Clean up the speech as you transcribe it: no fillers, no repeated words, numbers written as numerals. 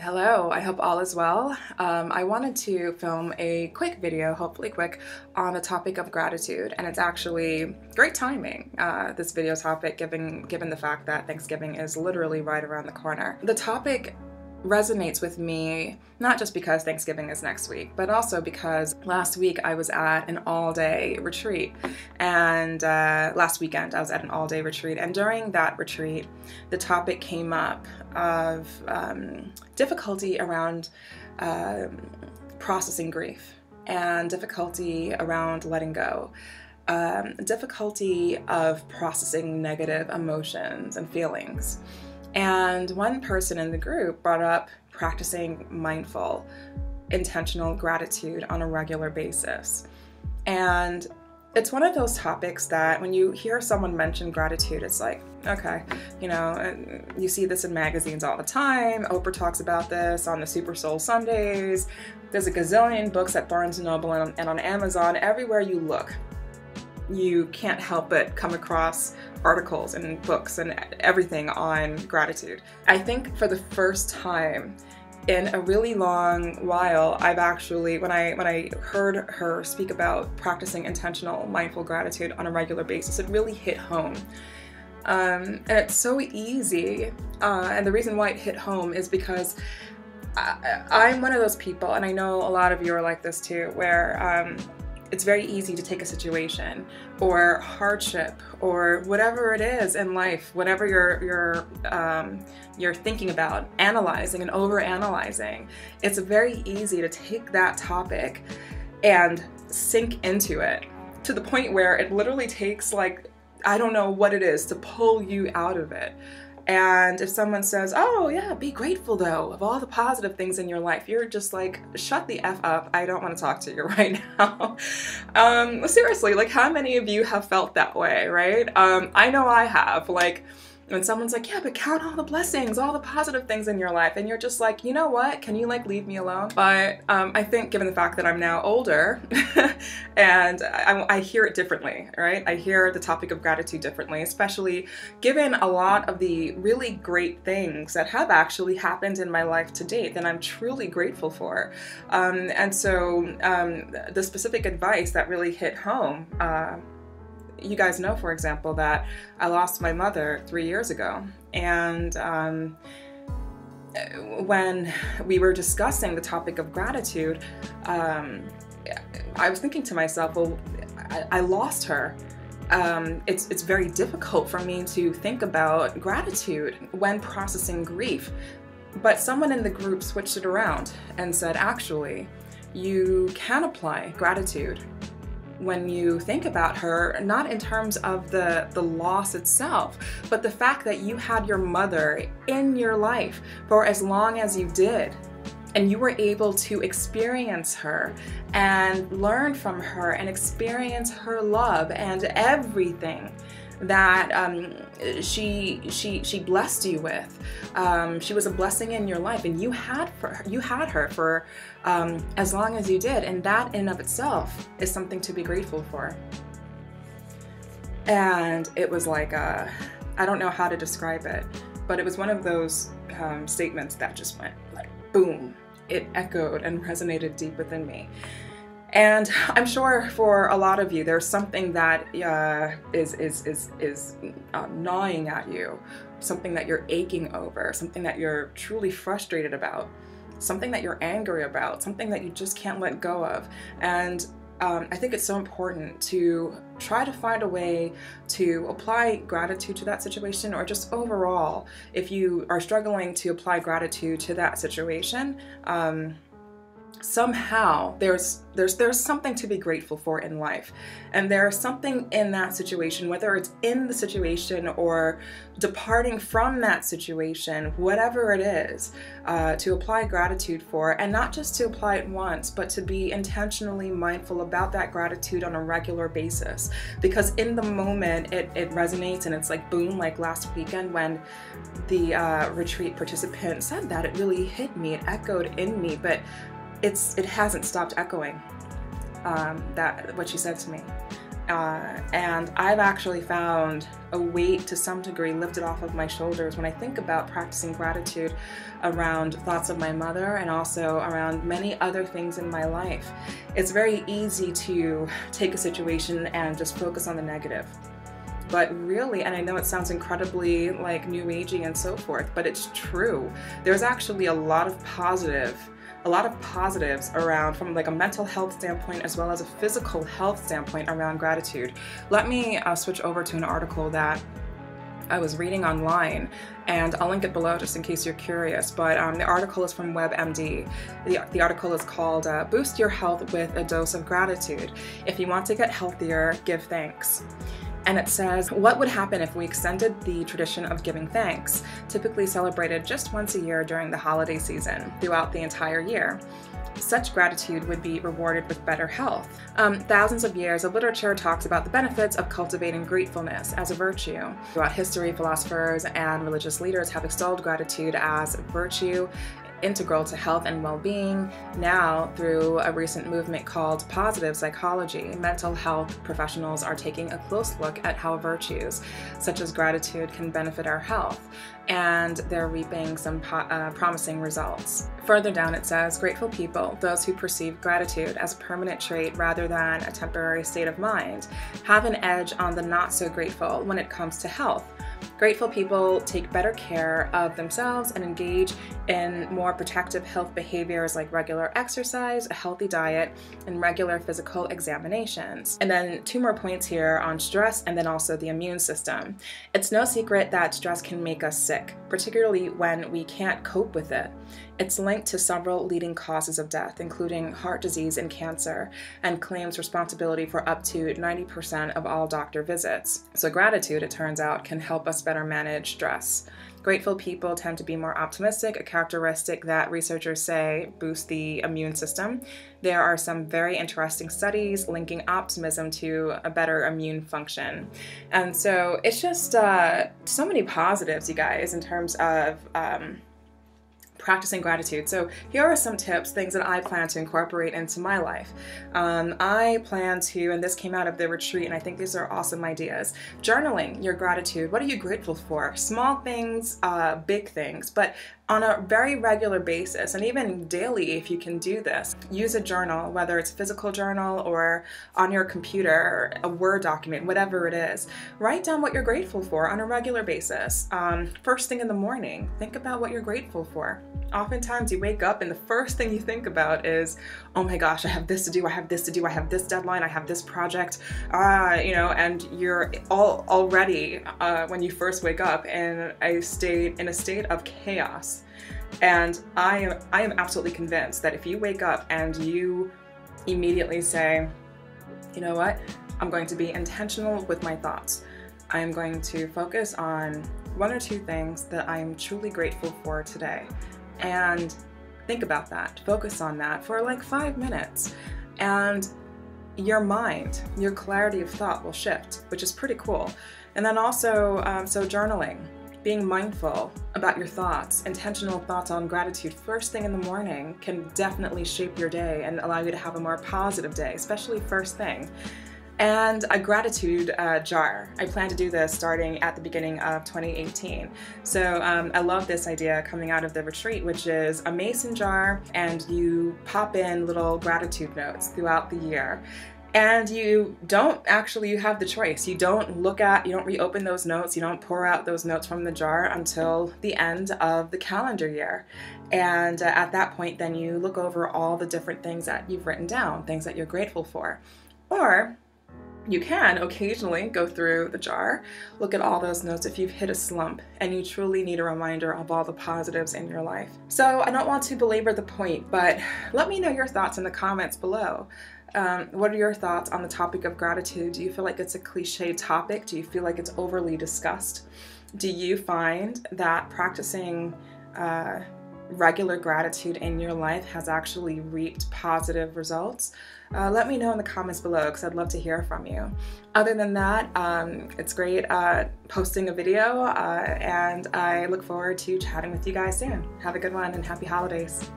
Hello, I hope all is well. I wanted to film a quick video, hopefully quick, on the topic of gratitude, and it's actually great timing, this video topic, given the fact that Thanksgiving is literally right around the corner. The topic resonates with me not just because Thanksgiving is next week, but also because last week I was at an all-day retreat, and last weekend I was at an all-day retreat, and during that retreat the topic came up of difficulty around processing grief and difficulty around letting go, difficulty of processing negative emotions and feelings. And one person in the group brought up practicing mindful, intentional gratitude on a regular basis. And it's one of those topics that when you hear someone mention gratitude, it's like, okay, you know, you see this in magazines all the time. Oprah talks about this on the Super Soul Sundays. There's a gazillion books at Barnes & Noble and on Amazon. Everywhere you look, you can't help but come across articles and books and everything on gratitude. I think for the first time in a really long while, I've actually, when I heard her speak about practicing intentional, mindful gratitude on a regular basis, it really hit home. And it's so easy, and the reason why it hit home is because I'm one of those people, and I know a lot of you are like this too, where it's very easy to take a situation or hardship or whatever it is in life, whatever you're thinking about, analyzing and overanalyzing. It's very easy to take that topic and sink into it to the point where it literally takes, like, I don't know what it is to pull you out of it. And if someone says, oh yeah, be grateful though of all the positive things in your life, you're just like, shut the F up, I don't want to talk to you right now. Seriously, like, how many of you have felt that way, right? I know I have. Like, when someone's like, yeah, but count all the blessings, all the positive things in your life, and you're just like, you know what, can you like leave me alone? But I think given the fact that I'm now older and I hear it differently, right? I hear the topic of gratitude differently, especially given a lot of the really great things that have actually happened in my life to date that I'm truly grateful for. And so the specific advice that really hit home, you guys know, for example, that I lost my mother 3 years ago. And when we were discussing the topic of gratitude, I was thinking to myself, well, I lost her. It's very difficult for me to think about gratitude when processing grief. But someone in the group switched it around and said, actually, you can apply gratitude when you think about her, not in terms of the loss itself, but the fact that you had your mother in your life for as long as you did, and you were able to experience her and learn from her and experience her love and everything that she blessed you with. She was a blessing in your life, and you had her for as long as you did, and that in and of itself is something to be grateful for. And it was like, I don't know how to describe it, but it was one of those statements that just went like boom. It echoed and resonated deep within me. And I'm sure for a lot of you, there's something that is gnawing at you, something that you're aching over, something that you're truly frustrated about, something that you're angry about, something that you just can't let go of. And I think it's so important to try to find a way to apply gratitude to that situation, or just overall, if you are struggling to apply gratitude to that situation, somehow there's something to be grateful for in life, and there's something in that situation, whether it's in the situation or departing from that situation, whatever it is, to apply gratitude for, and not just to apply it once, but to be intentionally mindful about that gratitude on a regular basis, because in the moment it resonates, and it's like boom, like last weekend when the retreat participant said that, it really hit me, it echoed in me, but it hasn't stopped echoing, that what she said to me. And I've actually found a weight to some degree lifted off of my shoulders when I think about practicing gratitude around thoughts of my mother and also around many other things in my life. It's very easy to take a situation and just focus on the negative. But really, and I know it sounds incredibly like new agey and so forth, but it's true. There's actually a lot of positives around, from like a mental health standpoint as well as a physical health standpoint, around gratitude. Let me switch over to an article that I was reading online, and I'll link it below just in case you're curious, but the article is from WebMD. The article is called Boost Your Health with a Dose of Gratitude. If you want to get healthier, give thanks. And it says, what would happen if we extended the tradition of giving thanks, typically celebrated just once a year during the holiday season, throughout the entire year? Such gratitude would be rewarded with better health. Thousands of years of literature talks about the benefits of cultivating gratefulness as a virtue. Throughout history, philosophers and religious leaders have extolled gratitude as a virtue integral to health and well-being. Now, through a recent movement called positive psychology, mental health professionals are taking a close look at how virtues such as gratitude can benefit our health, and they're reaping some promising results. Further down it says, grateful people, those who perceive gratitude as a permanent trait rather than a temporary state of mind, have an edge on the not so grateful when it comes to health. Grateful people take better care of themselves and engage in more protective health behaviors like regular exercise, a healthy diet, and regular physical examinations. And then 2 more points here on stress and then also the immune system. It's no secret that stress can make us sick, particularly when we can't cope with it. It's linked to several leading causes of death, including heart disease and cancer, and claims responsibility for up to 90% of all doctor visits. So gratitude, it turns out, can help us better manage stress. Grateful people tend to be more optimistic, a characteristic that researchers say boosts the immune system. There are some very interesting studies linking optimism to a better immune function. And so it's just so many positives, you guys, in terms of practicing gratitude. So here are some tips, things that I plan to incorporate into my life. I plan to, and this came out of the retreat, and I think these are awesome ideas. Journaling your gratitude. What are you grateful for? Small things, big things, but on a very regular basis, and even daily if you can do this. Use a journal, whether it's a physical journal or on your computer, a Word document, whatever it is. Write down what you're grateful for on a regular basis. First thing in the morning, think about what you're grateful for. Oftentimes you wake up and the first thing you think about is, oh my gosh, I have this to do, I have this to do, I have this deadline, I have this project, and you're already, when you first wake up, in a state of chaos. And I am absolutely convinced that if you wake up and you immediately say, you know what, I'm going to be intentional with my thoughts. I am going to focus on 1 or 2 things that I am truly grateful for today. And think about that, focus on that for like 5 minutes. And your mind, your clarity of thought will shift, which is pretty cool. And then also, so journaling. Being mindful about your thoughts, intentional thoughts on gratitude first thing in the morning can definitely shape your day and allow you to have a more positive day, especially first thing. And a gratitude jar. I plan to do this starting at the beginning of 2018. So I love this idea coming out of the retreat, which is a mason jar, and you pop in little gratitude notes throughout the year. And you have the choice. You don't reopen those notes, you don't pour out those notes from the jar until the end of the calendar year. And at that point, then you look over all the different things that you've written down, things that you're grateful for. Or you can occasionally go through the jar, look at all those notes if you've hit a slump and you truly need a reminder of all the positives in your life. So I don't want to belabor the point, but let me know your thoughts in the comments below. What are your thoughts on the topic of gratitude? Do you feel like it's a cliche topic? Do you feel like it's overly discussed? Do you find that practicing regular gratitude in your life has actually reaped positive results? Let me know in the comments below because I'd love to hear from you. Other than that, it's great posting a video and I look forward to chatting with you guys soon. Have a good one and happy holidays.